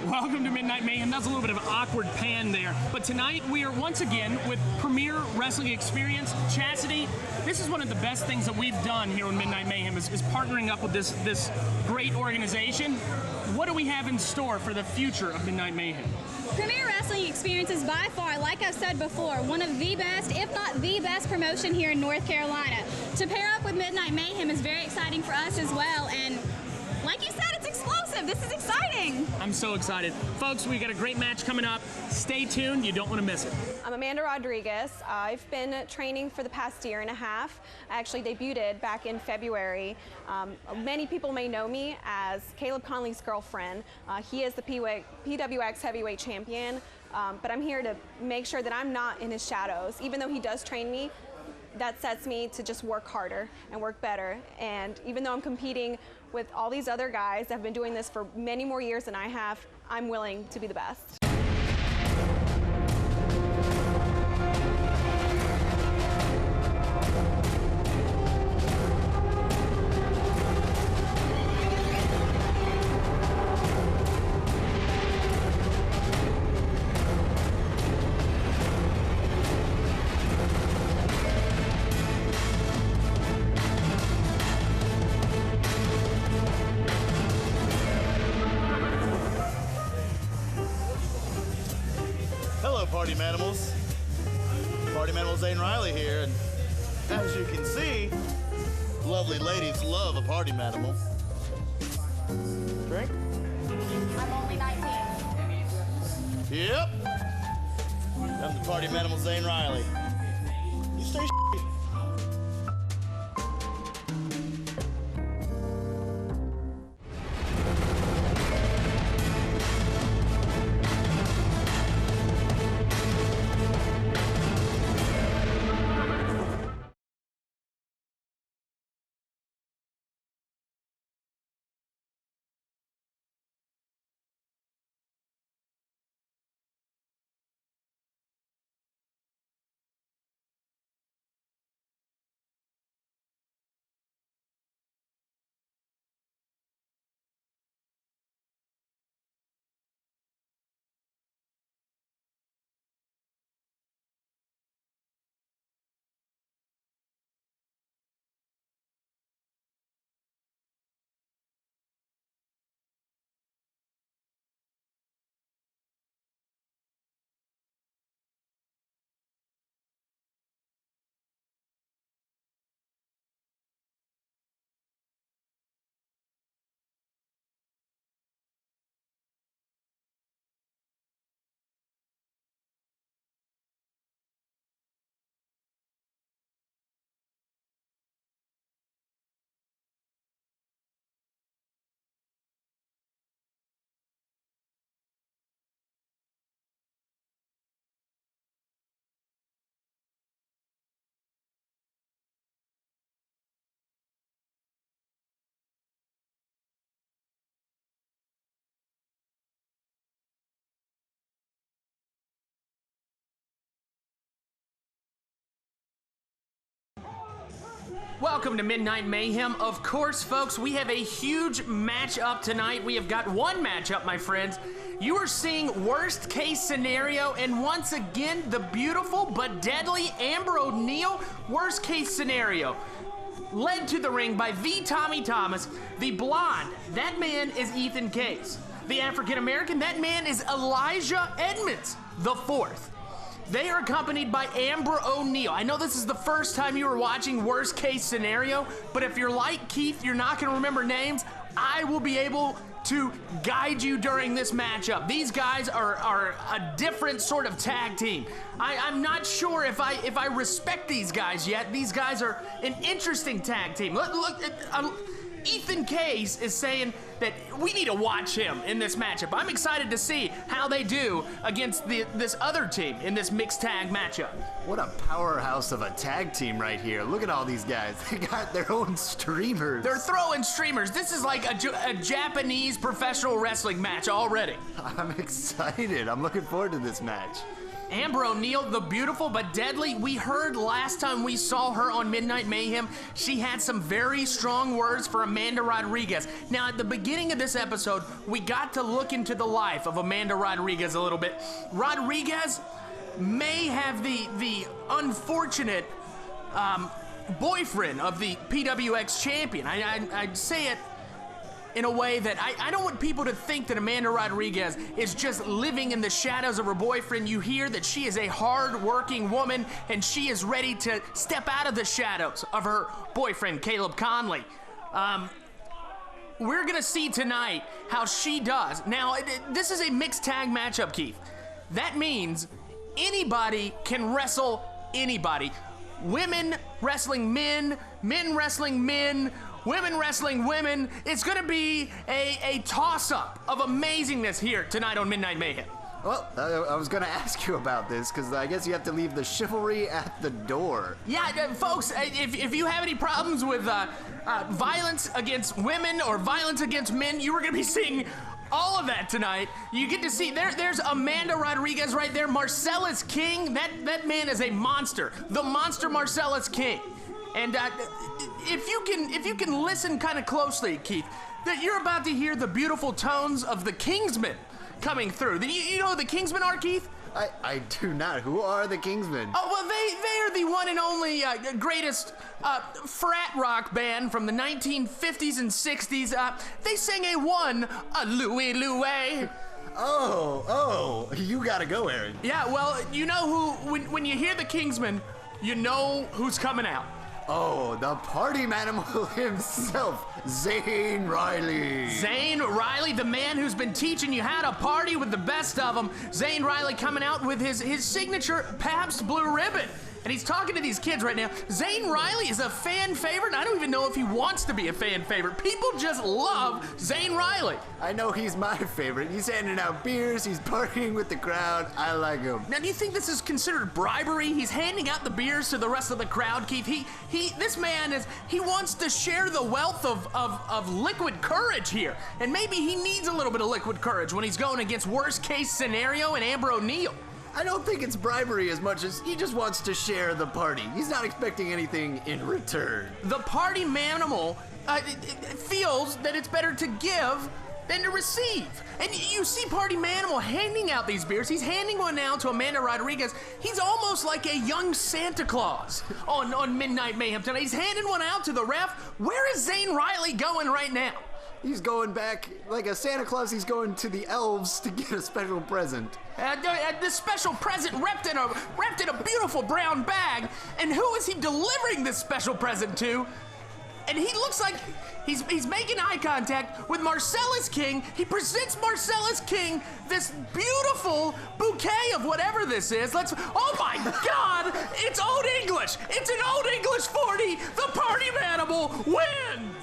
Welcome to Midnight Mayhem. That's a little bit of an awkward pan there. But tonight we are once again with Premier Wrestling Experience. Chastity, this is one of the best things that we've done here on Midnight Mayhem is partnering up with this great organization. What do we have in store for the future of Midnight Mayhem? Premier Wrestling Experience is by far, like I've said before, one of the best, if not the best promotion here in North Carolina. To pair up with Midnight Mayhem is very exciting for us as well, and like you said, it's explosive. This is exciting. I'm so excited. Folks, we got a great match coming up. Stay tuned. You don't want to miss it. I'm Amanda Rodriguez. I've been training for the past year and a half. I actually debuted back in February. Many people may know me as Caleb Conley's girlfriend. He is the PWX heavyweight champion, but I'm here to make sure that I'm not in his shadows. Even though he does train me, that sets me to just work harder and work better. And even though I'm competing with all these other guys that have been doing this for many more years than I have, I'm willing to be the best. Party Manimals. Party Manimal Zane Riley here, and as you can see, lovely ladies love a party manimal. Drink? I'm only 19. Yep. I'm the Party Manimal Zane Riley. You stay Welcome to Midnight Mayhem. Of course, folks, we have a huge matchup tonight. We have got one matchup, my friends. You are seeing worst case scenario, and once again, the beautiful but deadly Amber O'Neal, worst case scenario. Led to the ring by the Tommy Thomas, the blonde, that man is Ethan Case. The African American, that man is Elijah Edmonds, the fourth. They are accompanied by Amber O'Neal. I know this is the first time you were watching Worst Case Scenario, but if you're like Keith, you're not going to remember names, I will be able to guide you during this matchup. These guys are a different sort of tag team. I'm not sure if I respect these guys yet. These guys are an interesting tag team. Look, Ethan Case is saying that we need to watch him in this matchup. I'm excited to see how they do against this other team in this mixed tag matchup. What a powerhouse of a tag team right here. Look at all these guys. They got their own streamers. They're throwing streamers. This is like a Japanese professional wrestling match already. I'm excited. I'm looking forward to this match. Amber O'Neal, the beautiful but deadly. We heard last time we saw her on Midnight Mayhem, she had some very strong words for Amanda Rodriguez. Now, at the beginning of this episode, we got to look into the life of Amanda Rodriguez a little bit. Rodriguez may have the unfortunate boyfriend of the PWX champion. I'd say it in a way that I don't want people to think that Amanda Rodriguez is just living in the shadows of her boyfriend. You hear that she is a hard-working woman, and she is ready to step out of the shadows of her boyfriend, Caleb Conley. We're gonna see tonight how she does. Now, this is a mixed tag matchup, Keith. That means anybody can wrestle anybody. Women wrestling men, men wrestling men, women wrestling women. It's gonna be a toss-up of amazingness here tonight on Midnight Mayhem. Well, I was gonna ask you about this, because I guess you have to leave the chivalry at the door. Yeah, folks, if you have any problems with violence against women or violence against men, you are gonna be seeing all of that tonight. You get to see, there's Amanda Rodriguez right there, Marcellus King. That man is a monster. The monster Marcellus King. And if you can listen kind of closely, Keith, that you're about to hear the beautiful tones of the Kingsmen coming through. You know who the Kingsmen are, Keith? I do not. Who are the Kingsmen? Oh, well, they are the one and only greatest frat rock band from the 1950s and 60s. They sang a Louie Louie. Oh, you gotta go, Aaron. Yeah, well, you know who, when you hear the Kingsmen, you know who's coming out. Oh, the party manimal himself, Zane Riley. Zane Riley, the man who's been teaching you how to party with the best of them. Zane Riley coming out with his signature Pabst Blue Ribbon. And he's talking to these kids right now. Zane Riley is a fan favorite. I don't even know if he wants to be a fan favorite. People just love Zane Riley. I know he's my favorite. He's handing out beers. He's partying with the crowd. I like him. Now, do you think this is considered bribery? He's handing out the beers to the rest of the crowd, Keith. This man he wants to share the wealth of liquid courage here. And maybe he needs a little bit of liquid courage when he's going against worst case scenario and Amber O'Neal. I don't think it's bribery as much as he just wants to share the party. He's not expecting anything in return. The party manimal feels that it's better to give than to receive. And you see Party Manimal handing out these beers. He's handing one now to Amanda Rodriguez. He's almost like a young Santa Claus on Midnight Mayhem tonight. He's handing one out to the ref. Where is Zane Riley going right now? He's going back like a Santa Claus. He's going to the elves to get a special present. This special present wrapped in a beautiful brown bag. And who is he delivering this special present to? And he looks like he's making eye contact with Marcellus King. He presents Marcellus King this beautiful bouquet of whatever this is. Oh my God, it's Old English. It's an Old English 40. The Party Manimal wins.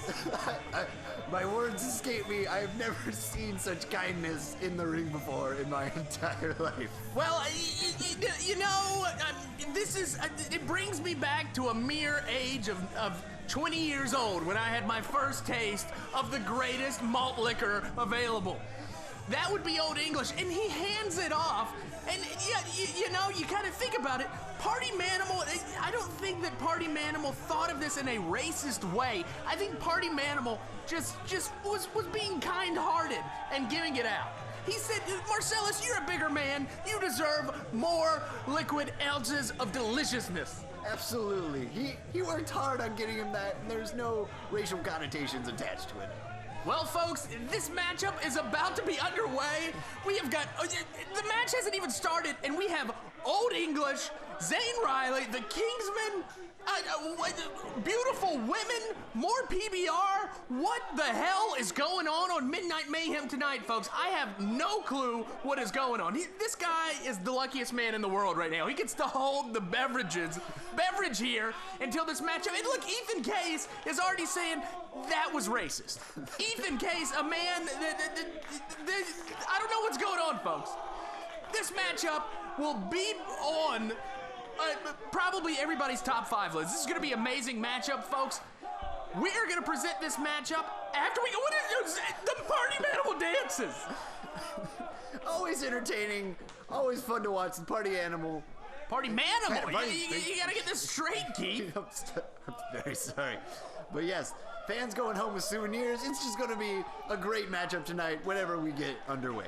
My words escape me. I've never seen such kindness in the ring before in my entire life. Well, you know, it brings me back to a mere age of 20 years old when I had my first taste of the greatest malt liquor available. That would be Old English, and he hands it off. And you know, you kind of think about it. Party Manimal, I don't think that Party Manimal thought of this in a racist way. I think Party Manimal just was being kind-hearted and giving it out. He said, Marcellus, you're a bigger man. You deserve more liquid ounces of deliciousness. Absolutely. He worked hard on getting him that, and there's no racial connotations attached to it. Well, folks, this matchup is about to be underway. We have got, the match hasn't even started, and we have Old English, Zane Riley, the Kingsmen, beautiful women, more PBR. What the hell is going on Midnight Mayhem tonight, folks? I have no clue what is going on. This guy is the luckiest man in the world right now. He gets to hold the beverage here until this matchup. And look, Ethan Case is already saying that was racist. Ethan Case, a man, I don't know what's going on, folks. This matchup will be on probably everybody's top 5 list. This is going to be an amazing matchup, folks. We are going to present this matchup after we go. What is the Party Manimal dances? Always entertaining, always fun to watch. The party animal. Party manimal. Right. You gotta get this straight, Keith. I'm very sorry. But yes, fans going home with souvenirs. It's just going to be a great matchup tonight whenever we get underway.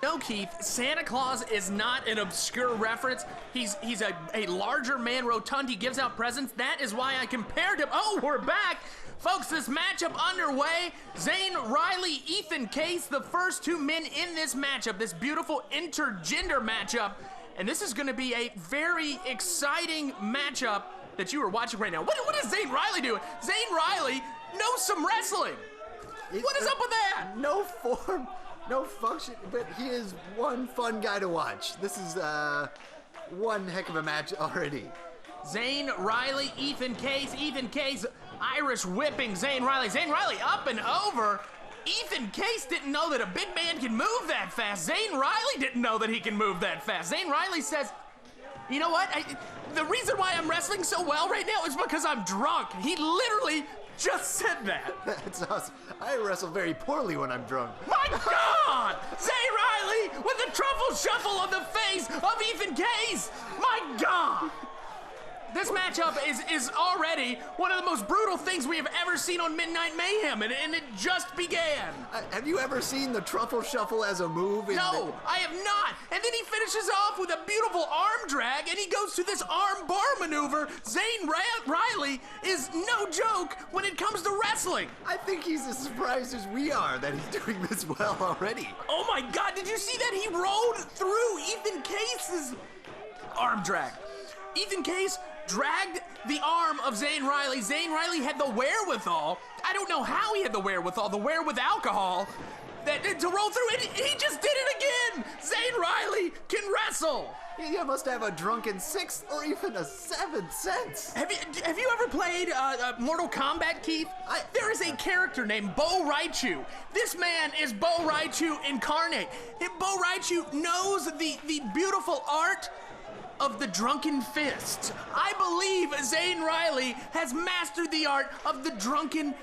No, Keith, Santa Claus is not an obscure reference. He's a larger man, rotund. He gives out presents. That is why I compared him. Oh, we're back. Folks, this matchup underway. Zane Riley, Ethan Case, the first two men in this matchup, this beautiful intergender matchup. And this is going to be a very exciting matchup that you are watching right now. What is Zane Riley doing? Zane Riley knows some wrestling. What is up with that? No form, no function, but he is one fun guy to watch. This is one heck of a match already. Zane Riley, Ethan Case, Irish whipping Zane Riley. Zane Riley up and over. Ethan Case didn't know that a big man can move that fast. Zane Riley didn't know that he can move that fast. Zane Riley says, you know what? The reason why I'm wrestling so well right now is because I'm drunk. He literally just said that. That's awesome. I wrestle very poorly when I'm drunk. My God! Zane Riley with the truffle shuffle on the face of Ethan Case! My God! This matchup is already one of the most brutal things we have ever seen on Midnight Mayhem, and it just began. Have you ever seen the truffle shuffle as a move? No, I have not. And then he finishes off with a beautiful arm drag, and he goes to this arm bar maneuver. Zane Riley is no joke when it comes to wrestling. I think he's as surprised as we are that he's doing this well already. Oh my God, did you see that? He rolled through Ethan Case's arm drag. Ethan Case dragged the arm of Zane Riley. Zane Riley had the wherewithal. I don't know how he had the wherewithal, with alcohol, to roll through it. He just did it again. Zane Riley can wrestle. He must have a drunken sixth or even a seventh sense. Have you ever played Mortal Kombat, Keith? There is a character named Bo Raichu. This man is Bo Raichu incarnate. Bo Raichu knows the beautiful art of the drunken fist. I believe Zane Riley has mastered the art of the drunken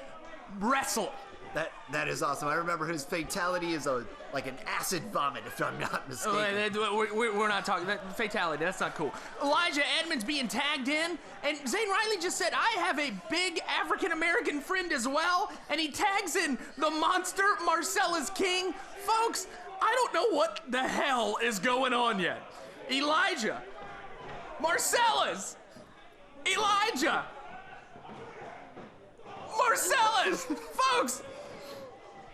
wrestle. That is awesome. I remember his fatality is like an acid vomit, if I'm not mistaken. We're not talking fatality. That's not cool. Elijah Edmonds being tagged in, and Zane Riley just said, "I have a big African American friend as well," and he tags in the monster Marcellus King. Folks, I don't know what the hell is going on yet. Elijah. Marcellus! Elijah! Marcellus! Folks,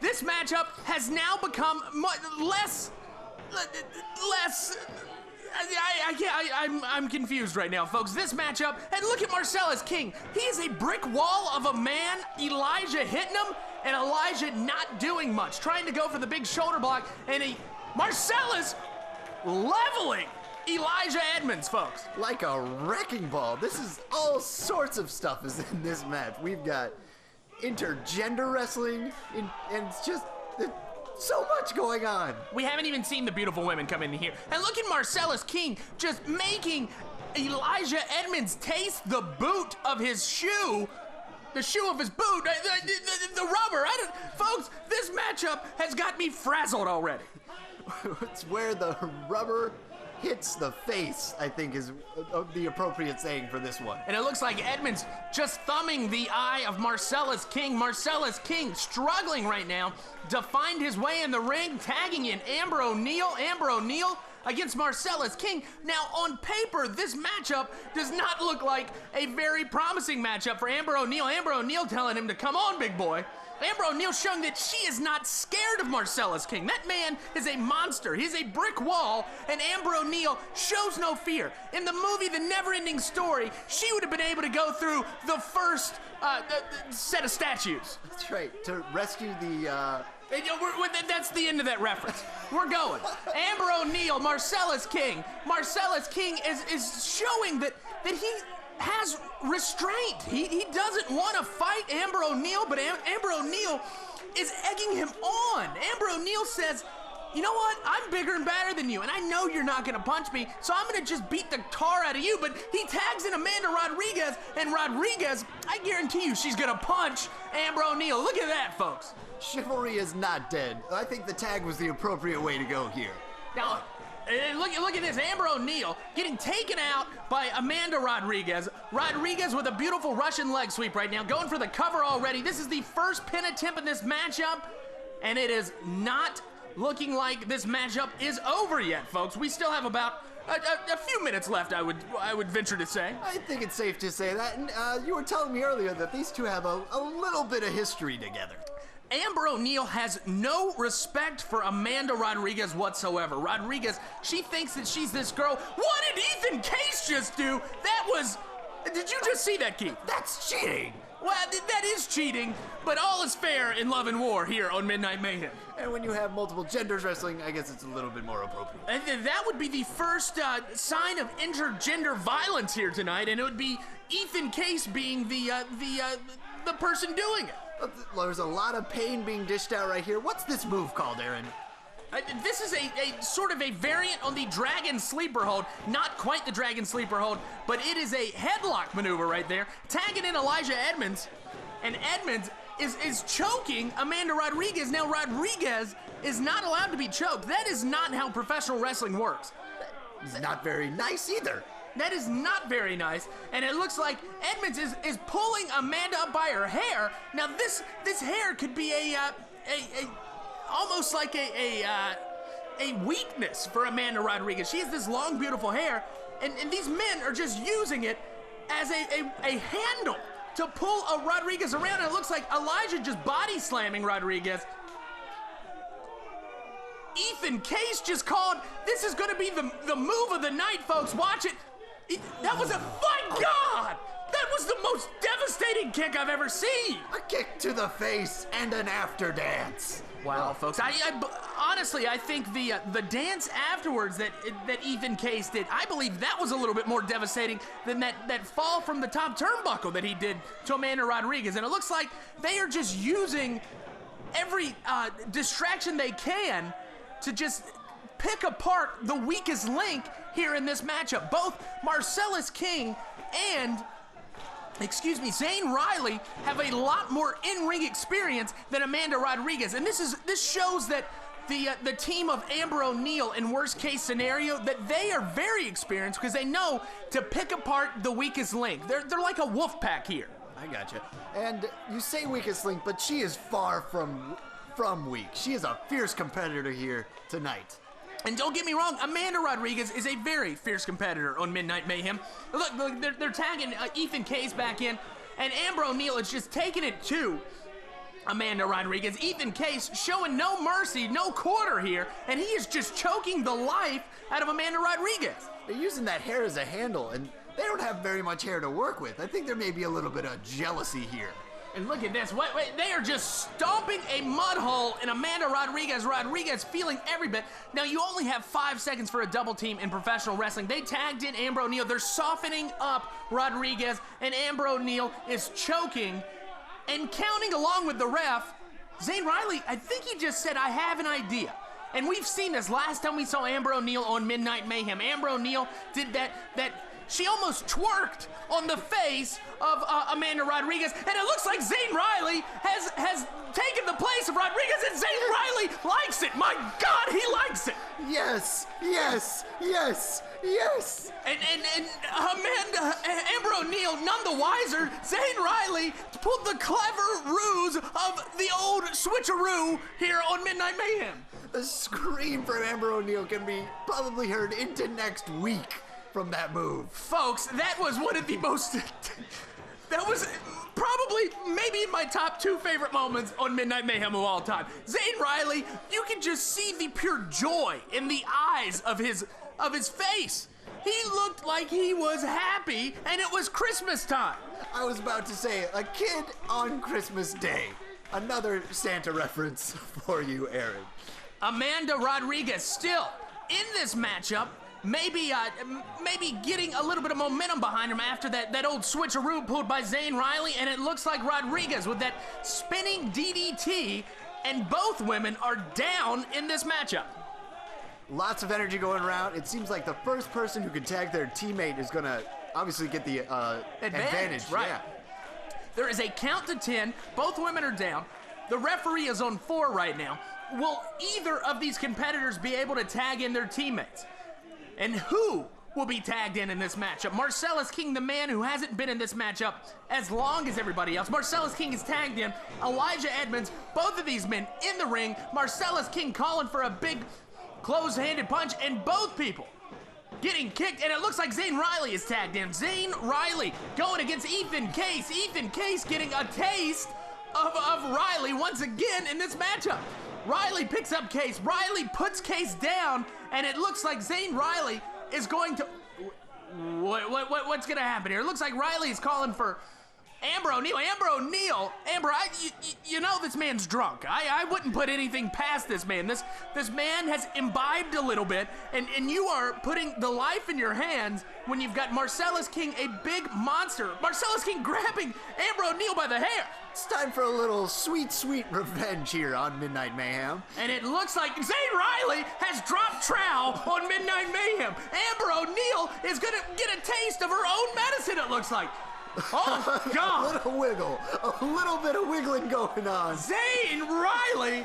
this matchup has now become less. I'm confused right now, folks. This matchup, and look at Marcellus King. He is a brick wall of a man. Elijah hitting him, and Elijah not doing much, trying to go for the big shoulder block, and Marcellus leveling Elijah Edmonds, folks. Like a wrecking ball. This is all sorts of stuff is in this match. We've got intergender wrestling, and it's just so much going on. We haven't even seen the beautiful women come in here. And look at Marcellus King just making Elijah Edmonds taste the boot of his shoe. The shoe of his boot, the rubber. Folks, this matchup has got me frazzled already. It's where the rubber hits the face, I think, is the appropriate saying for this one. And it looks like Edmonds just thumbing the eye of Marcellus King. Marcellus King struggling right now to find his way in the ring, tagging in Amber O'Neal. Amber O'Neal against Marcellus King. Now, on paper, this matchup does not look like a very promising matchup for Amber O'Neal. Amber O'Neal telling him to come on, big boy. Amber O'Neal showing that she is not scared of Marcellus King. That man is a monster. He's a brick wall, and Amber O'Neal shows no fear. In the movie The Never-Ending Story, she would have been able to go through the first set of statues. That's right, to rescue the... That's the end of that reference. We're going. Amber O'Neal, Marcellus King. Marcellus King is showing that he has restraint. He doesn't want to fight Amber O'Neal, but Amber O'Neal is egging him on. Amber O'Neal says, you know what? I'm bigger and badder than you, and I know you're not going to punch me, so I'm going to just beat the tar out of you. But he tags in Amanda Rodriguez, and Rodriguez, I guarantee you she's going to punch Amber O'Neal. Look at that, folks. Chivalry is not dead. I think the tag was the appropriate way to go here. Now, look at this. Amber O'Neal getting taken out by Amanda Rodriguez. Rodriguez with a beautiful Russian leg sweep right now, going for the cover already. This is the first pin attempt in this matchup, and it is not looking like this matchup is over yet, folks. We still have about a few minutes left, I would venture to say. I think it's safe to say that. And you were telling me earlier that these two have a little bit of history together. Amber O'Neal has no respect for Amanda Rodriguez whatsoever. Rodriguez, she thinks that she's this girl. What did Ethan Case just do? Did you just see that, Keith? That's cheating. Well, that is cheating, but all is fair in love and war here on Midnight Mayhem. And when you have multiple genders wrestling, I guess it's a little bit more appropriate. And that would be the first sign of intergender violence here tonight, and it would be Ethan Case being the person doing it. There's a lot of pain being dished out right here. What's this move called, Aaron? This is a sort of a variant on the Dragon Sleeper Hold. Not quite the Dragon Sleeper Hold, but it is a headlock maneuver right there. Tagging in Elijah Edmonds, and Edmonds is choking Amanda Rodriguez. Now, Rodriguez is not allowed to be choked. That is not how professional wrestling works. It's not very nice either. That is not very nice, and it looks like Edmonds is pulling Amanda up by her hair. Now this hair could be almost like a weakness for Amanda Rodriguez. She has this long, beautiful hair, and these men are just using it as a handle to pull a Rodriguez around. And it looks like Elijah just body slamming Rodriguez. Ethan Case just called. This is going to be the move of the night, folks. Watch it. That was my God! That was the most devastating kick I've ever seen! A kick to the face and an after dance. Wow, folks. Honestly, I think the dance afterwards that Ethan Case did, I believe that was a little bit more devastating than that fall from the top turnbuckle that he did to Amanda Rodriguez. And it looks like they are just using every distraction they can to just pick apart the weakest link here in this matchup. Both Marcellus King and Zane Riley have a lot more in-ring experience than Amanda Rodriguez, and this shows that the team of Amber O'Neal, in worst case scenario, that they are very experienced because they know to pick apart the weakest link. They're like a wolf pack here. I gotcha. And you say weakest link, but she is far from weak. She is a fierce competitor here tonight. And don't get me wrong, Amanda Rodriguez is a very fierce competitor on Midnight Mayhem. Look, they're tagging Ethan Case back in, and Amber O'Neal is just taking it to Amanda Rodriguez. Ethan Case showing no mercy, no quarter here, and he is just choking the life out of Amanda Rodriguez. They're using that hair as a handle, and they don't have very much hair to work with. I think there may be a little bit of jealousy here. And look at this. Wait, they are just stomping a mud hole in Amanda Rodriguez. Rodriguez feeling every bit. Now, you only have 5 seconds for a double team in professional wrestling. They tagged in Amber O'Neal. They're softening up Rodriguez, and Amber O'Neal is choking and counting along with the ref. Zane Riley, I think he just said, I have an idea. And we've seen this last time we saw Amber O'Neal on Midnight Mayhem. Amber O'Neal did that she almost twerked on the face of Amanda Rodriguez, and it looks like Zane Riley has taken the place of Rodriguez, and Zane Riley likes it. My God, he likes it. Yes, yes, yes, yes. And Amber O'Neal, none the wiser. Zane Riley pulled the clever ruse of the old switcheroo here on Midnight Mayhem. The scream from Amber O'Neal can be probably heard into next week from that move. Folks, that was one of the most... that was probably maybe my top 2 favorite moments on Midnight Mayhem of all time. Zane Riley, you can just see the pure joy in the eyes of his face. He looked like he was happy, and it was Christmas time. I was about to say, a kid on Christmas Day. Another Santa reference for you, Aaron. Amanda Rodriguez still in this matchup, maybe getting a little bit of momentum behind him after that old switcheroo pulled by Zane Riley, and it looks like Rodriguez with that spinning DDT, and both women are down in this matchup. Lots of energy going around. It seems like the first person who can tag their teammate is gonna obviously get the advantage. Right. Yeah. There is a count to 10. Both women are down. The referee is on 4 right now. Will either of these competitors be able to tag in their teammates? And who will be tagged in this matchup? Marcellus King, the man who hasn't been in this matchup as long as everybody else. Marcellus King is tagged in. Elijah Edmonds, both of these men in the ring. Marcellus King calling for a big close-handed punch, and both people getting kicked, and it looks like Zane Riley is tagged in. Zane Riley going against Ethan Case. Ethan Case getting a taste of Riley once again in this matchup. Riley picks up Case. Riley puts Case down, and it looks like Zane Riley is going to... What's going to happen here? It looks like Riley is calling for Amber O'Neal. Amber, you know this man's drunk. I wouldn't put anything past this man. This man has imbibed a little bit, and you are putting the life in your hands when you've got Marcellus King, a big monster. Marcellus King grabbing Amber O'Neal by the hair. It's time for a little sweet, sweet revenge here on Midnight Mayhem. And it looks like Zane Riley has dropped trowel on Midnight Mayhem. Amber O'Neal is going to get a taste of her own medicine, it looks like. Oh, God. A little bit of wiggling going on. Zane Riley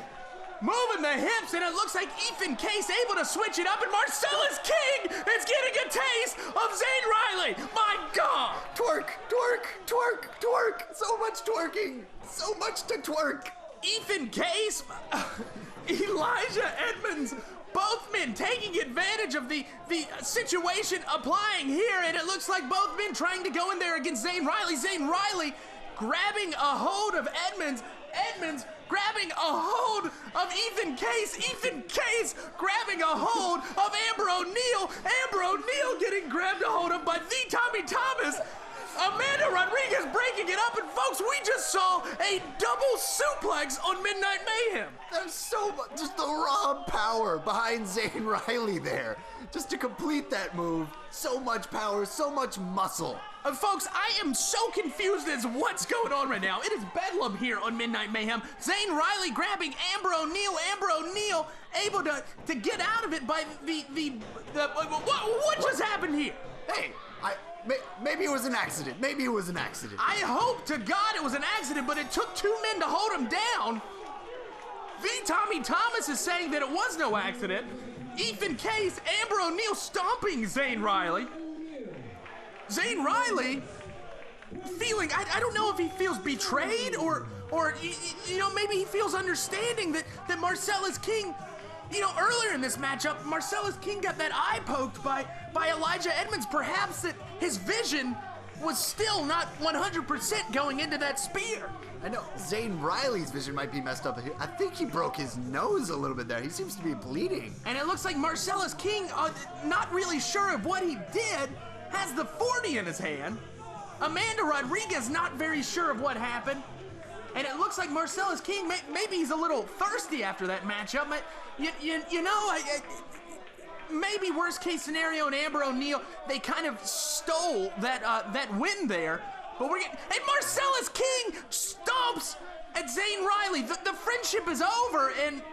moving the hips, and it looks like Ethan Case able to switch it up, and Marcellus King is getting a taste of Zane Riley. My God. Twerk, twerk, twerk, twerk. So much twerking. So much to twerk. Ethan Case, Elijah Edmonds, both men taking advantage of the situation applying here, and it looks like both men trying to go in there against Zane Riley. Zane Riley grabbing a hold of Edmonds. Edmonds grabbing a hold of Ethan Case. Ethan Case grabbing a hold of Amber O'Neal. Amber O'Neal getting grabbed a hold of by the Tommy Thomas. Amanda Rodriguez breaking it up, and folks, we just saw a double suplex on Midnight Mayhem. There's so much, just the raw power behind Zane Riley there. Just to complete that move, so much power, so much muscle. Folks, I am so confused as what's going on right now. It is bedlam here on Midnight Mayhem. Zane Riley grabbing Amber O'Neal. Amber O'Neal able to get out of it by what just happened here? Hey, maybe it was an accident. Maybe it was an accident. I hope to God it was an accident, but it took 2 men to hold him down. The Tommy Thomas is saying that it was no accident. Ethan Case, Amber O'Neal stomping Zane Riley. Zane Riley feeling, I don't know if he feels betrayed or you know, maybe he feels understanding that Marcellus King, you know, earlier in this matchup, Marcellus King got that eye poked by Elijah Edmonds. Perhaps that his vision was still not 100% going into that spear. I know Zane Riley's vision might be messed up. I think he broke his nose a little bit there. He seems to be bleeding. And it looks like Marcellus King, not really sure of what he did, has the 40 in his hand. Amanda Rodriguez not very sure of what happened. And it looks like Marcellus King, maybe he's a little thirsty after that matchup. Maybe worst case scenario and Amber O'Neal, they kind of stole that win there. But and Marcellus King stomps at Zane Riley. The friendship is over, and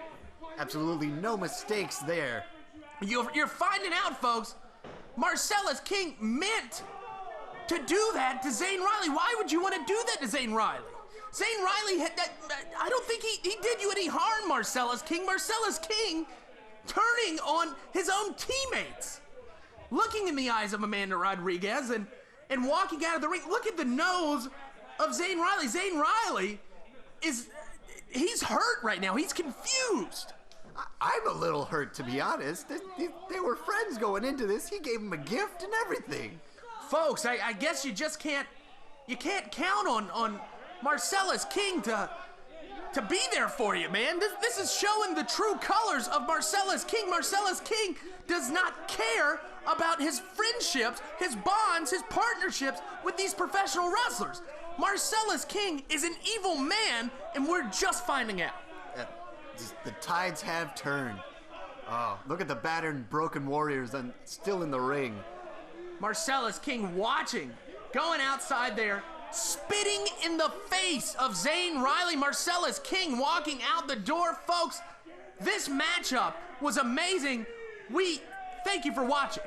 absolutely no mistakes there. You're finding out, folks. Marcellus King meant to do that to Zane Riley. Why would you want to do that to Zane Riley? Zane Riley I don't think he did you any harm, Marcellus King. Marcellus King turning on his own teammates, looking in the eyes of Amanda Rodriguez and walking out of the ring. Look at the nose of Zane Riley. Zane Riley he's hurt right now. He's confused. I'm a little hurt, to be honest. They were friends going into this. He gave him a gift and everything. Folks, I guess you just can't count on Marcellus King to be there for you, man. This is showing the true colors of Marcellus King. Marcellus King does not care about his friendships, his bonds, his partnerships with these professional wrestlers. Marcellus King is an evil man, and we're just finding out. The tides have turned. Oh, look at the battered, broken warriors still in the ring. Marcellus King watching, going outside there, spitting in the face of Zane Riley. Marcellus King walking out the door. Folks, this matchup was amazing. We thank you for watching.